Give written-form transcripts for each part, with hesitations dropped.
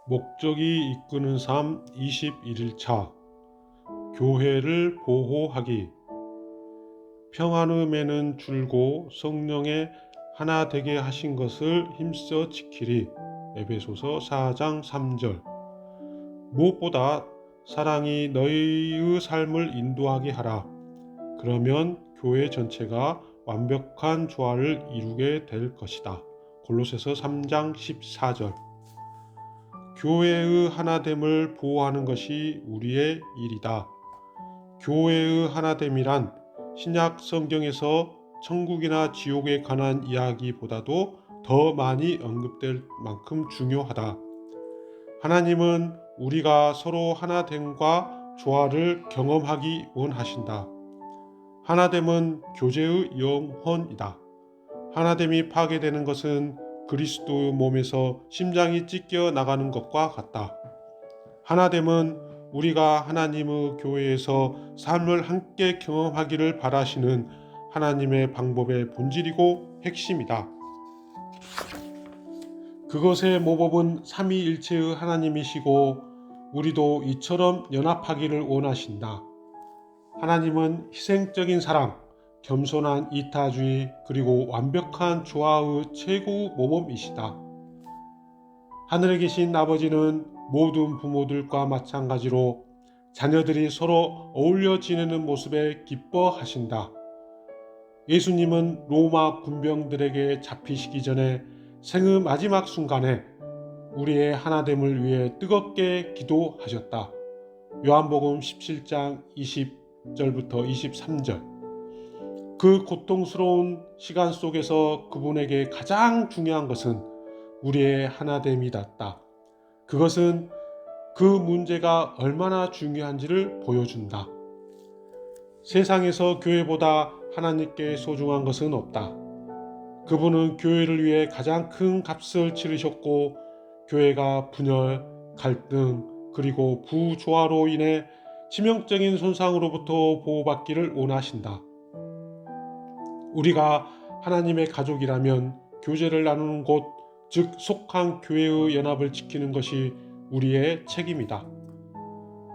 목적이 이끄는 삶 21일차 교회를 보호하기. 평안음에는 줄고 성령의 하나 되게 하신 것을 힘써 지키리. 에베소서 4장 3절. 무엇보다 사랑이 너희의 삶을 인도하게 하라. 그러면 교회 전체가 완벽한 조화를 이루게 될 것이다. 골로새서 3장 14절. 교회의 하나됨을 보호하는 것이 우리의 일이다. 교회의 하나됨이란 신약 성경에서 천국이나 지옥에 관한 이야기보다도 더 많이 언급될 만큼 중요하다. 하나님은 우리가 서로 하나됨과 조화를 경험하기 원하신다. 하나됨은 교제의 영혼이다. 하나됨이 파괴되는 것은 그리스도의 몸에서 심장이 찢겨 나가는 것과 같다. 하나됨은 우리가 하나님의 교회에서 삶을 함께 경험하기를 바라시는 하나님의 방법의 본질이고 핵심이다. 그것의 모범은 삼위일체의 하나님이시고 우리도 이처럼 연합하기를 원하신다. 하나님은 희생적인 사랑, 겸손한 이타주의, 그리고 완벽한 조화의 최고 모범이시다. 하늘에 계신 아버지는 모든 부모들과 마찬가지로 자녀들이 서로 어울려 지내는 모습에 기뻐하신다. 예수님은 로마 군병들에게 잡히시기 전에 생의 마지막 순간에 우리의 하나됨을 위해 뜨겁게 기도하셨다. 요한복음 17장 20절부터 23절. 그 고통스러운 시간 속에서 그분에게 가장 중요한 것은 우리의 하나됨이었다. 그것은 그 문제가 얼마나 중요한지를 보여준다. 세상에서 교회보다 하나님께 소중한 것은 없다. 그분은 교회를 위해 가장 큰 값을 치르셨고 교회가 분열, 갈등, 그리고 부조화로 인해 치명적인 손상으로부터 보호받기를 원하신다. 우리가 하나님의 가족이라면 교제를 나누는 곳, 즉 속한 교회의 연합을 지키는 것이 우리의 책임이다.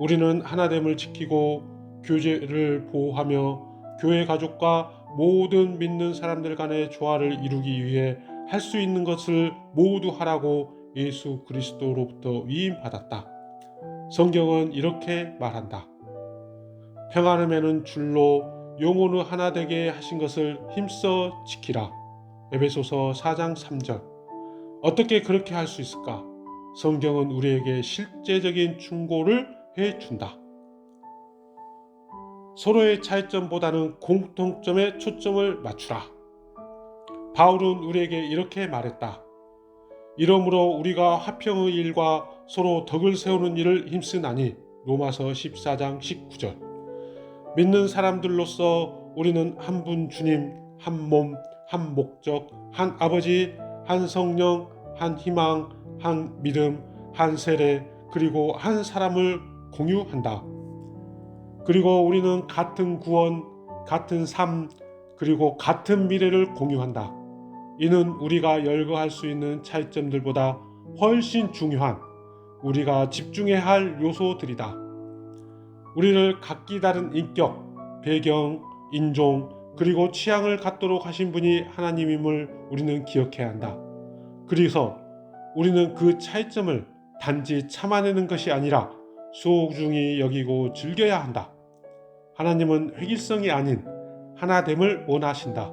우리는 하나됨을 지키고 교제를 보호하며 교회 가족과 모든 믿는 사람들 간의 조화를 이루기 위해 할 수 있는 것을 모두 하라고 예수 그리스도로부터 위임받았다. 성경은 이렇게 말한다. 평안음에는 줄로 영혼을 하나 되게 하신 것을 힘써 지키라. 에베소서 4장 3절. 어떻게 그렇게 할 수 있을까? 성경은 우리에게 실제적인 충고를 해준다. 서로의 차이점보다는 공통점에 초점을 맞추라. 바울은 우리에게 이렇게 말했다. 이러므로 우리가 화평의 일과 서로 덕을 세우는 일을 힘쓰나니. 로마서 14장 19절. 믿는 사람들로서 우리는 한 분 주님, 한 몸, 한 목적, 한 아버지, 한 성령, 한 희망, 한 믿음, 한 세례, 그리고 한 사람을 공유한다. 그리고 우리는 같은 구원, 같은 삶, 그리고 같은 미래를 공유한다. 이는 우리가 열거할 수 있는 차이점들보다 훨씬 중요한 우리가 집중해야 할 요소들이다. 우리를 각기 다른 인격, 배경, 인종, 그리고 취향을 갖도록 하신 분이 하나님임을 우리는 기억해야 한다. 그래서 우리는 그 차이점을 단지 참아내는 것이 아니라 소중히 여기고 즐겨야 한다. 하나님은 획일성이 아닌 하나됨을 원하신다.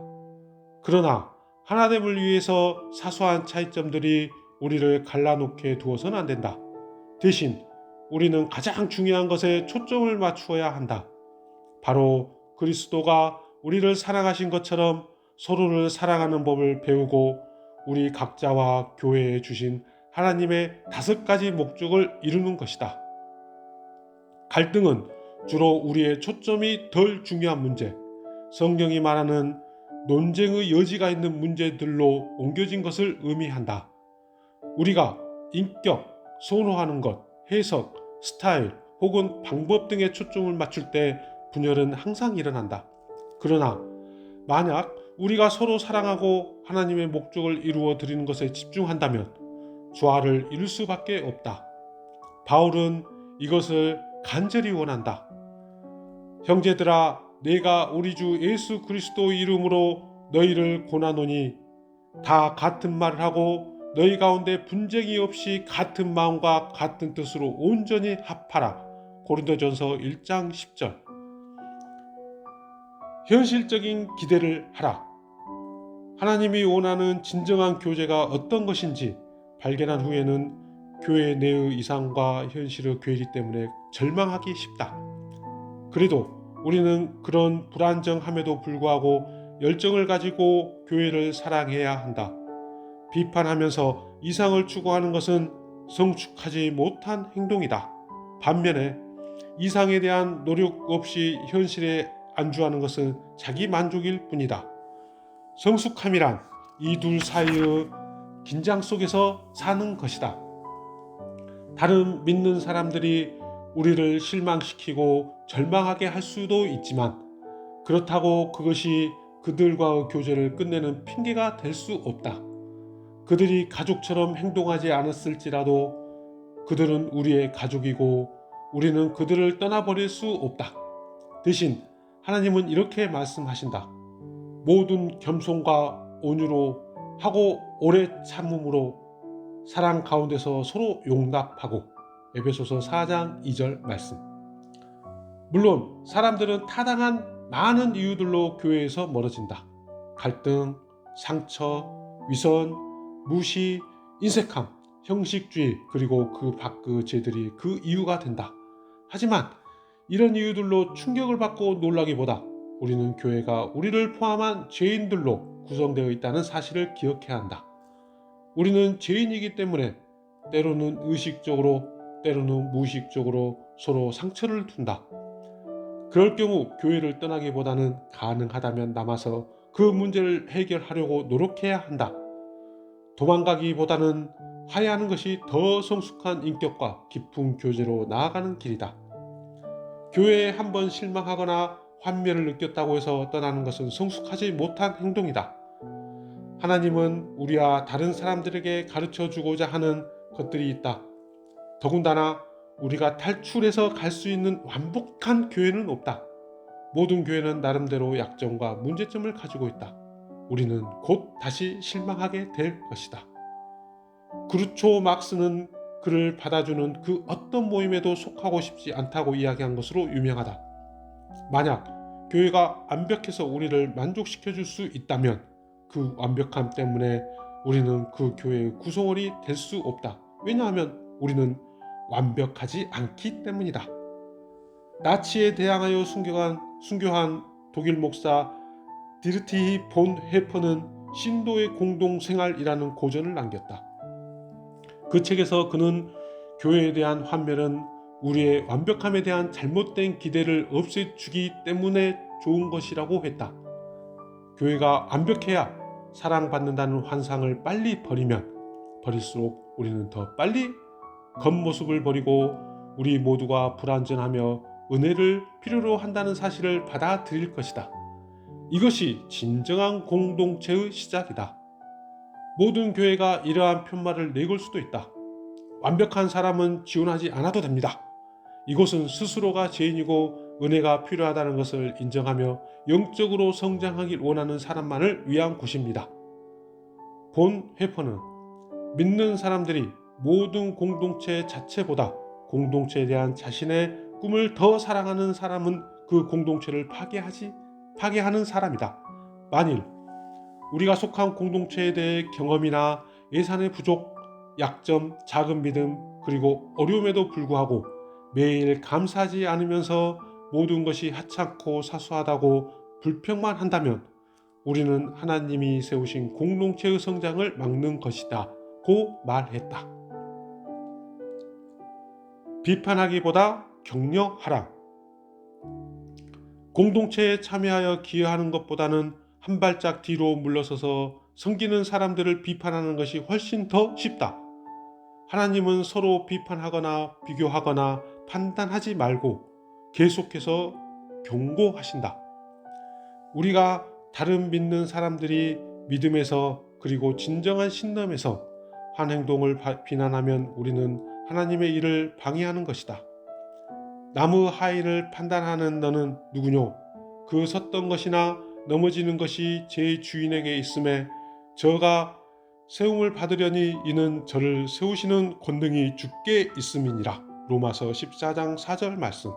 그러나 하나됨을 위해서 사소한 차이점들이 우리를 갈라놓게 두어서는 안 된다. 대신 우리는 가장 중요한 것에 초점을 맞추어야 한다. 바로 그리스도가 우리를 사랑하신 것처럼 서로를 사랑하는 법을 배우고 우리 각자와 교회에 주신 하나님의 5가지 목적을 이루는 것이다. 갈등은 주로 우리의 초점이 덜 중요한 문제, 성경이 말하는 논쟁의 여지가 있는 문제들로 옮겨진 것을 의미한다. 우리가 인격, 선호하는 것, 해석, 스타일 혹은 방법 등에 초점을 맞출 때 분열은 항상 일어난다. 그러나 만약 우리가 서로 사랑하고 하나님의 목적을 이루어 드리는 것에 집중한다면 조화를 이룰 수밖에 없다. 바울은 이것을 간절히 원한다. 형제들아, 내가 우리 주 예수 그리스도 이름으로 너희를 권하노니 다 같은 말을 하고 너희 가운데 분쟁이 없이 같은 마음과 같은 뜻으로 온전히 합하라. 고린도전서 1장 10절. 현실적인 기대를 하라. 하나님이 원하는 진정한 교제가 어떤 것인지 발견한 후에는 교회 내의 이상과 현실의 괴리 때문에 절망하기 쉽다. 그래도 우리는 그런 불안정함에도 불구하고 열정을 가지고 교회를 사랑해야 한다. 비판하면서 이상을 추구하는 것은 성숙하지 못한 행동이다. 반면에 이상에 대한 노력 없이 현실에 안주하는 것은 자기 만족일 뿐이다. 성숙함이란 이 둘 사이의 긴장 속에서 사는 것이다. 다른 믿는 사람들이 우리를 실망시키고 절망하게 할 수도 있지만 그렇다고 그것이 그들과의 교제를 끝내는 핑계가 될 수 없다. 그들이 가족처럼 행동하지 않았을지라도 그들은 우리의 가족이고 우리는 그들을 떠나버릴 수 없다. 대신 하나님은 이렇게 말씀하신다. 모든 겸손과 온유로 하고 오래 참음으로 사랑 가운데서 서로 용납하고. 에베소서 4장 2절 말씀. 물론 사람들은 타당한 많은 이유들로 교회에서 멀어진다. 갈등, 상처, 위선, 무시, 인색함, 형식주의, 그리고 그 밖의 죄들이 그 이유가 된다. 하지만 이런 이유들로 충격을 받고 놀라기보다 우리는 교회가 우리를 포함한 죄인들로 구성되어 있다는 사실을 기억해야 한다. 우리는 죄인이기 때문에 때로는 의식적으로, 때로는 무의식적으로 서로 상처를 둔다. 그럴 경우 교회를 떠나기보다는 가능하다면 남아서 그 문제를 해결하려고 노력해야 한다. 도망가기보다는 화해하는 것이 더 성숙한 인격과 깊은 교제로 나아가는 길이다. 교회에 한번 실망하거나 환멸을 느꼈다고 해서 떠나는 것은 성숙하지 못한 행동이다. 하나님은 우리와 다른 사람들에게 가르쳐 주고자 하는 것들이 있다. 더군다나 우리가 탈출해서 갈 수 있는 완벽한 교회는 없다. 모든 교회는 나름대로 약점과 문제점을 가지고 있다. 우리는 곧 다시 실망하게 될 것이다. 그루초 막스는 그를 받아주는 그 어떤 모임에도 속하고 싶지 않다고 이야기한 것으로 유명하다. 만약 교회가 완벽해서 우리를 만족시켜줄 수 있다면 그 완벽함 때문에 우리는 그 교회의 구성원이 될 수 없다. 왜냐하면 우리는 완벽하지 않기 때문이다. 나치에 대항하여 순교한 독일 목사 디르티히 본 헤퍼는 신도의 공동생활이라는 고전을 남겼다. 그 책에서 그는 교회에 대한 환멸은 우리의 완벽함에 대한 잘못된 기대를 없애주기 때문에 좋은 것이라고 했다. 교회가 완벽해야 사랑받는다는 환상을 빨리 버릴수록 우리는 더 빨리 겉모습을 버리고 우리 모두가 불완전하며 은혜를 필요로 한다는 사실을 받아들일 것이다. 이것이 진정한 공동체의 시작이다. 모든 교회가 이러한 편말을 내걸 수도 있다. 완벽한 사람은 지원하지 않아도 됩니다. 이곳은 스스로가 죄인이고 은혜가 필요하다는 것을 인정하며 영적으로 성장하길 원하는 사람만을 위한 곳입니다. 본 회퍼는 믿는 사람들이 모든 공동체 자체보다 공동체에 대한 자신의 꿈을 더 사랑하는 사람은 그 공동체를 파괴하는 사람이다. 만일 우리가 속한 공동체에 대해 경험이나 예산의 부족, 약점, 작은 믿음, 그리고 어려움에도 불구하고 매일 감사하지 않으면서 모든 것이 하찮고 사소하다고 불평만 한다면 우리는 하나님이 세우신 공동체의 성장을 막는 것이다 고 말했다. 비판하기보다 격려하라. 공동체에 참여하여 기여하는 것보다는 한 발짝 뒤로 물러서서 섬기는 사람들을 비판하는 것이 훨씬 더 쉽다. 하나님은 서로 비판하거나 비교하거나 판단하지 말고 계속해서 경고하신다. 우리가 다른 믿는 사람들이 믿음에서 그리고 진정한 신념에서 한 행동을 비난하면 우리는 하나님의 일을 방해하는 것이다. 나무 하인을 판단하는 너는 누구뇨? 그 섰던 것이나 넘어지는 것이 제 주인에게 있음에 저가 세움을 받으려니 이는 저를 세우시는 권능이 주께 있음이니라. 로마서 14장 4절 말씀.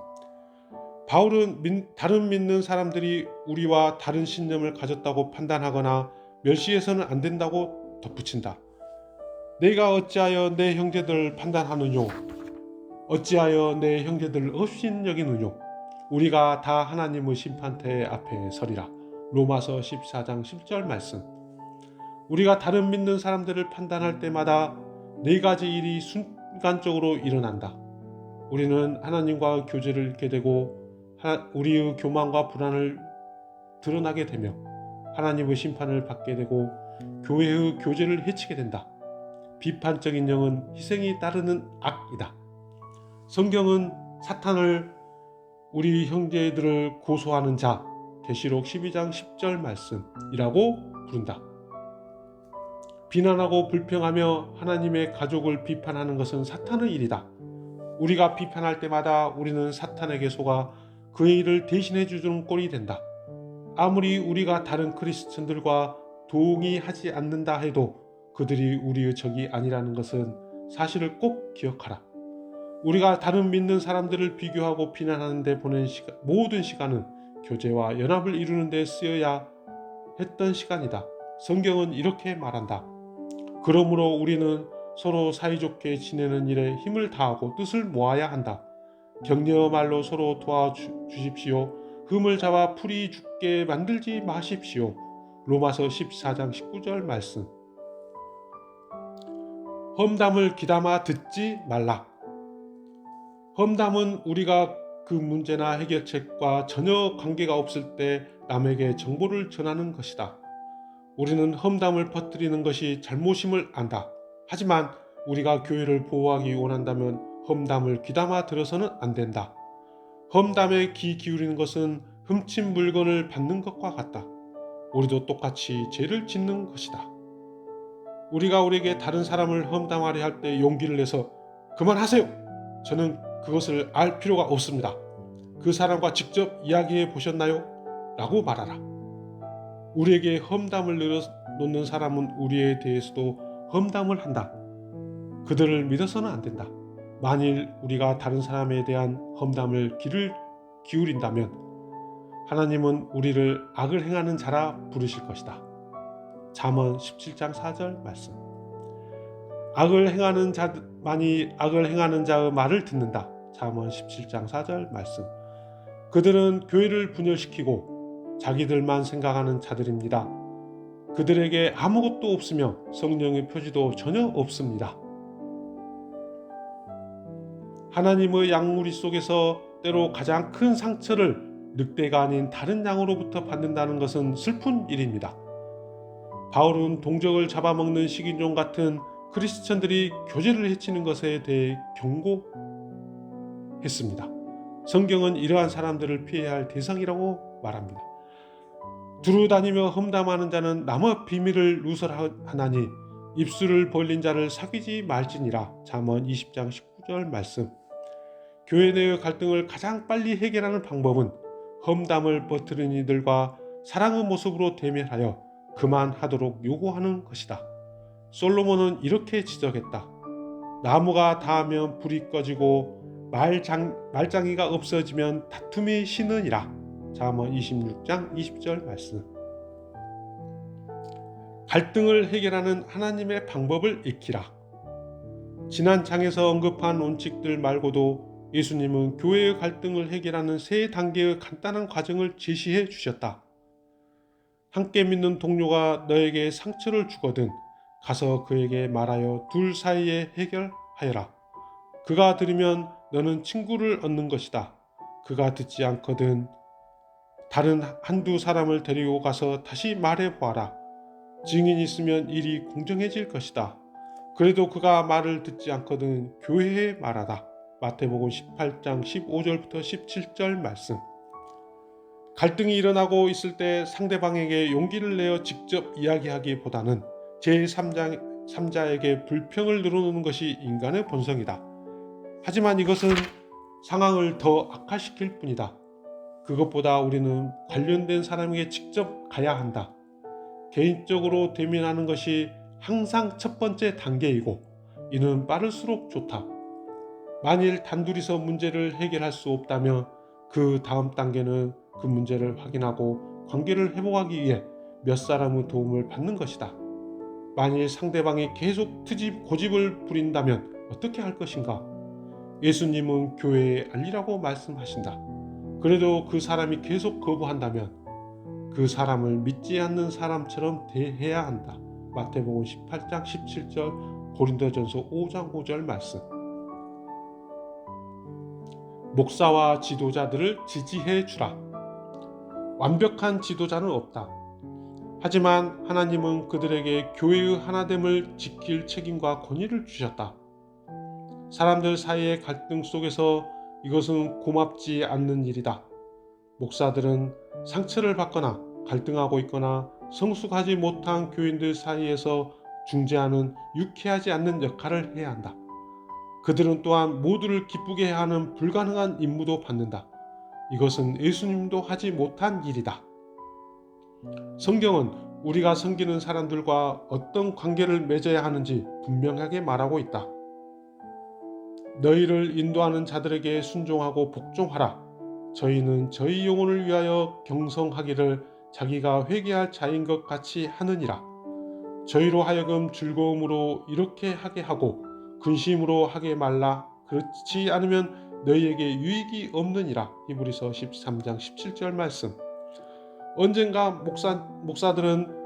바울은 다른 믿는 사람들이 우리와 다른 신념을 가졌다고 판단하거나 멸시해서는 안 된다고 덧붙인다. 내가 어찌하여 내 형제들을 판단하느뇨? 어찌하여 내 형제들을 업신 여기느뇨? 우리가 다 하나님의 심판대 앞에 서리라. 로마서 14장 10절 말씀. 우리가 다른 믿는 사람들을 판단할 때마다 네 가지 일이 순간적으로 일어난다. 우리는 하나님과 교제를 잃게 되고 우리의 교만과 불안을 드러나게 되며 하나님의 심판을 받게 되고 교회의 교제를 해치게 된다. 비판적인 영은 희생이 따르는 악이다. 성경은 사탄을 우리 형제들을 고소하는 자, 계시록 12장 10절 말씀이라고 부른다. 비난하고 불평하며 하나님의 가족을 비판하는 것은 사탄의 일이다. 우리가 비판할 때마다 우리는 사탄에게 속아 그의 일을 대신해 주는 꼴이 된다. 아무리 우리가 다른 크리스천들과 동의하지 않는다 해도 그들이 우리의 적이 아니라는 것은 사실을 꼭 기억하라. 우리가 다른 믿는 사람들을 비교하고 비난하는 데 보낸 모든 시간은 교제와 연합을 이루는 데 쓰여야 했던 시간이다. 성경은 이렇게 말한다. 그러므로 우리는 서로 사이좋게 지내는 일에 힘을 다하고 뜻을 모아야 한다. 격려 말로 서로 도와주십시오. 흠을 잡아 풀이 죽게 만들지 마십시오. 로마서 14장 19절 말씀. 험담을 귀담아 듣지 말라. 험담은 우리가 그 문제나 해결책과 전혀 관계가 없을 때 남에게 정보를 전하는 것이다. 우리는 험담을 퍼뜨리는 것이 잘못임을 안다. 하지만 우리가 교회를 보호하기 원한다면 험담을 귀담아 들어서는 안 된다. 험담에 귀 기울이는 것은 훔친 물건을 받는 것과 같다. 우리도 똑같이 죄를 짓는 것이다. 우리가 우리에게 다른 사람을 험담하려 할 때 용기를 내서 그만하세요. 저는 그것을 알 필요가 없습니다. 그 사람과 직접 이야기해 보셨나요? 라고 말하라. 우리에게 험담을 내려놓는 사람은 우리에 대해서도 험담을 한다. 그들을 믿어서는 안 된다. 만일 우리가 다른 사람에 대한 험담을 귀를 기울인다면 하나님은 우리를 악을 행하는 자라 부르실 것이다. 잠언 17장 4절 말씀. 악을 행하는 자만이 악을 행하는 자의 말을 듣는다. 잠언 17장 4절 말씀. 그들은 교회를 분열시키고 자기들만 생각하는 자들입니다. 그들에게 아무것도 없으며 성령의 표지도 전혀 없습니다. 하나님의 양무리 속에서 때로 가장 큰 상처를 늑대가 아닌 다른 양으로부터 받는다는 것은 슬픈 일입니다. 바울은 동족을 잡아먹는 식인종 같은 크리스천들이 교제를 해치는 것에 대해 경고했습니다. 성경은 이러한 사람들을 피해야 할 대상이라고 말합니다. 두루 다니며 험담하는 자는 남의 비밀을 누설하나니 입술을 벌린 자를 사귀지 말지니라. 잠언 20장 19절 말씀. 교회 내의 갈등을 가장 빨리 해결하는 방법은 험담을 퍼뜨리는 이들과 사랑의 모습으로 대면하여 그만하도록 요구하는 것이다. 솔로몬은 이렇게 지적했다. 나무가 닿으면 불이 꺼지고 말장이가 없어지면 다툼이 쉬느니라. 잠언 26장 20절 말씀. 갈등을 해결하는 하나님의 방법을 익히라. 지난 장에서 언급한 원칙들 말고도 예수님은 교회의 갈등을 해결하는 세 단계의 간단한 과정을 제시해 주셨다. 함께 믿는 동료가 너에게 상처를 주거든 가서 그에게 말하여 둘 사이에 해결하여라. 그가 들으면 너는 친구를 얻는 것이다. 그가 듣지 않거든 다른 한두 사람을 데리고 가서 다시 말해 보아라. 증인이 있으면 일이 공정해질 것이다. 그래도 그가 말을 듣지 않거든 교회에 말하다. 마태복음 18장 15절부터 17절 말씀. 갈등이 일어나고 있을 때 상대방에게 용기를 내어 직접 이야기하기보다는 제3자에게 불평을 늘어놓는 것이 인간의 본성이다. 하지만 이것은 상황을 더 악화시킬 뿐이다. 그것보다 우리는 관련된 사람에게 직접 가야 한다. 개인적으로 대면하는 것이 항상 첫 번째 단계이고 이는 빠를수록 좋다. 만일 단둘이서 문제를 해결할 수 없다면 그 다음 단계는 그 문제를 확인하고 관계를 회복하기 위해 몇 사람의 도움을 받는 것이다. 만일 상대방이 계속 고집을 부린다면 어떻게 할 것인가? 예수님은 교회에 알리라고 말씀하신다. 그래도 그 사람이 계속 거부한다면 그 사람을 믿지 않는 사람처럼 대해야 한다. 마태복음 18장 17절, 고린도전서 5장 5절 말씀. 목사와 지도자들을 지지해 주라. 완벽한 지도자는 없다. 하지만 하나님은 그들에게 교회의 하나됨을 지킬 책임과 권위를 주셨다. 사람들 사이의 갈등 속에서 이것은 고맙지 않는 일이다. 목사들은 상처를 받거나 갈등하고 있거나 성숙하지 못한 교인들 사이에서 중재하는 유쾌하지 않는 역할을 해야 한다. 그들은 또한 모두를 기쁘게 하는 불가능한 임무도 받는다. 이것은 예수님도 하지 못한 일이다. 성경은 우리가 섬기는 사람들과 어떤 관계를 맺어야 하는지 분명하게 말하고 있다. 너희를 인도하는 자들에게 순종하고 복종하라. 저희는 저희 영혼을 위하여 경성하기를 자기가 회개할 자인 것 같이 하느니라. 저희로 하여금 즐거움으로 이렇게 하게 하고 근심으로 하게 말라. 그렇지 않으면 너희에게 유익이 없느니라. 히브리서 13장 17절 말씀. 언젠가 목사들은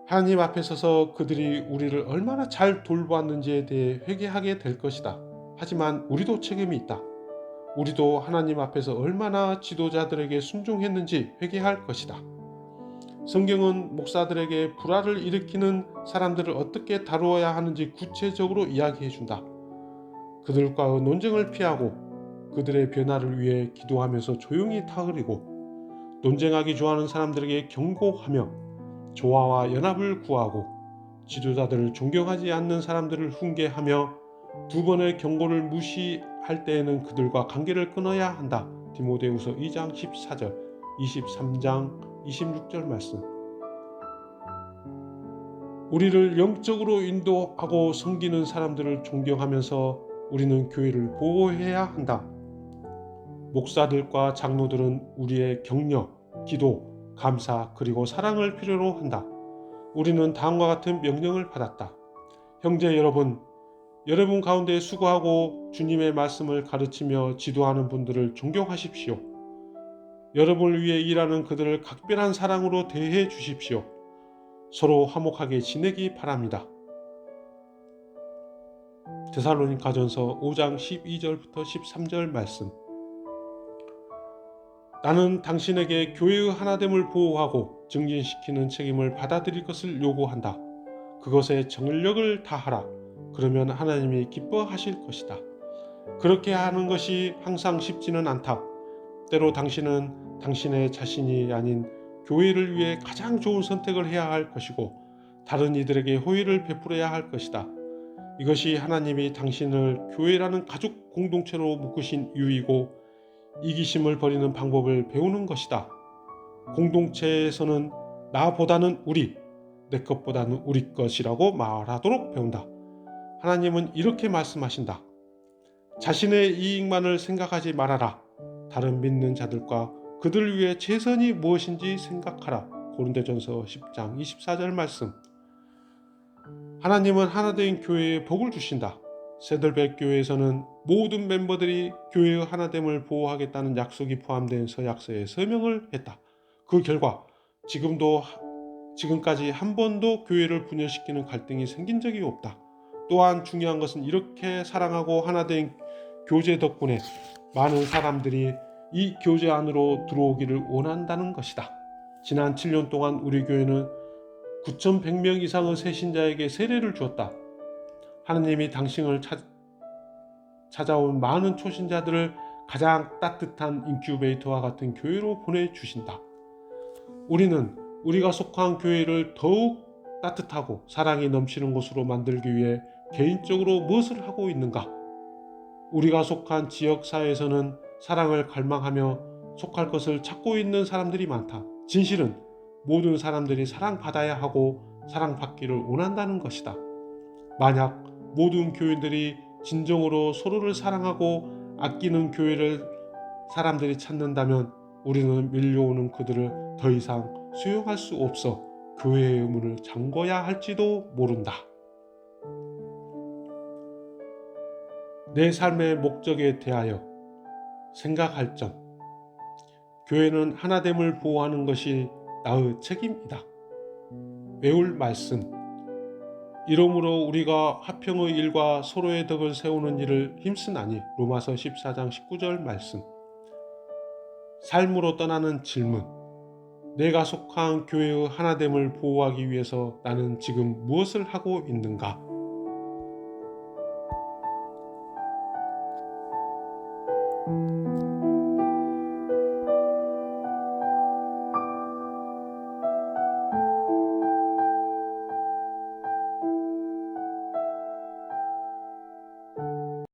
하나님 앞에 서서 그들이 우리를 얼마나 잘 돌보았는지에 대해 회개하게 될 것이다. 하지만 우리도 책임이 있다. 우리도 하나님 앞에서 얼마나 지도자들에게 순종했는지 회개할 것이다. 성경은 목사들에게 불화를 일으키는 사람들을 어떻게 다루어야 하는지 구체적으로 이야기해 준다. 그들과의 논쟁을 피하고 그들의 변화를 위해 기도하면서 조용히 타으리고 논쟁하기 좋아하는 사람들에게 경고하며 조화와 연합을 구하고 지도자들을 존경하지 않는 사람들을 훈계하며 두 번의 경고를 무시할 때에는 그들과 관계를 끊어야 한다. 디모데후서 2장 14절, 23장 26절 말씀. 우리를 영적으로 인도하고 섬기는 사람들을 존경하면서 우리는 교회를 보호해야 한다. 목사들과 장로들은 우리의 격려, 기도, 감사 그리고 사랑을 필요로 한다. 우리는 다음과 같은 명령을 받았다. 형제 여러분 가운데 수고하고 주님의 말씀을 가르치며 지도하는 분들을 존경하십시오. 여러분을 위해 일하는 그들을 각별한 사랑으로 대해 주십시오. 서로 화목하게 지내기 바랍니다. 데살로니가전서 5장 12절부터 13절 말씀. 나는 당신에게 교회의 하나됨을 보호하고 증진시키는 책임을 받아들일 것을 요구한다. 그것에 정력을 다하라. 그러면 하나님이 기뻐하실 것이다. 그렇게 하는 것이 항상 쉽지는 않다. 때로 당신은 당신의 자신이 아닌 교회를 위해 가장 좋은 선택을 해야 할 것이고 다른 이들에게 호의를 베풀어야 할 것이다. 이것이 하나님이 당신을 교회라는 가족 공동체로 묶으신 이유이고 이기심을 버리는 방법을 배우는 것이다. 공동체에서는 나보다는 우리, 내 것보다는 우리 것이라고 말하도록 배운다. 하나님은 이렇게 말씀하신다. 자신의 이익만을 생각하지 말아라. 다른 믿는 자들과 그들 위해 최선이 무엇인지 생각하라. 고린도전서 10장 24절 말씀. 하나님은 하나된 교회에 복을 주신다. 세들백 교회에서는 모든 멤버들이 교회의 하나됨을 보호하겠다는 약속이 포함된 서약서에 서명을 했다. 그 결과 지금까지 한 번도 교회를 분열시키는 갈등이 생긴 적이 없다. 또한 중요한 것은 이렇게 사랑하고 하나된 교제 덕분에 많은 사람들이 이 교제 안으로 들어오기를 원한다는 것이다. 지난 7년 동안 우리 교회는 9,100명 이상의 새신자에게 세례를 주었다. 하나님이 당신을 찾아온 많은 초신자들을 가장 따뜻한 인큐베이터와 같은 교회로 보내주신다. 우리는 우리가 속한 교회를 더욱 따뜻하고 사랑이 넘치는 곳으로 만들기 위해 개인적으로 무엇을 하고 있는가? 우리가 속한 지역 사회에서는 사랑을 갈망하며 속할 것을 찾고 있는 사람들이 많다. 진실은 모든 사람들이 사랑받아야 하고 사랑받기를 원한다는 것이다. 만약 모든 교인들이 진정으로 서로를 사랑하고 아끼는 교회를 사람들이 찾는다면 우리는 밀려오는 그들을 더 이상 수용할 수 없어 교회의 문을 잠궈야 할지도 모른다. 내 삶의 목적에 대하여 생각할 점. 교회는 하나됨을 보호하는 것이 나의 책임이다. 외울 말씀. 이러므로 우리가 화평의 일과 서로의 덕을 세우는 일을 힘쓰나니. 로마서 14장 19절 말씀. 삶으로 떠나는 질문. 내가 속한 교회의 하나됨을 보호하기 위해서 나는 지금 무엇을 하고 있는가?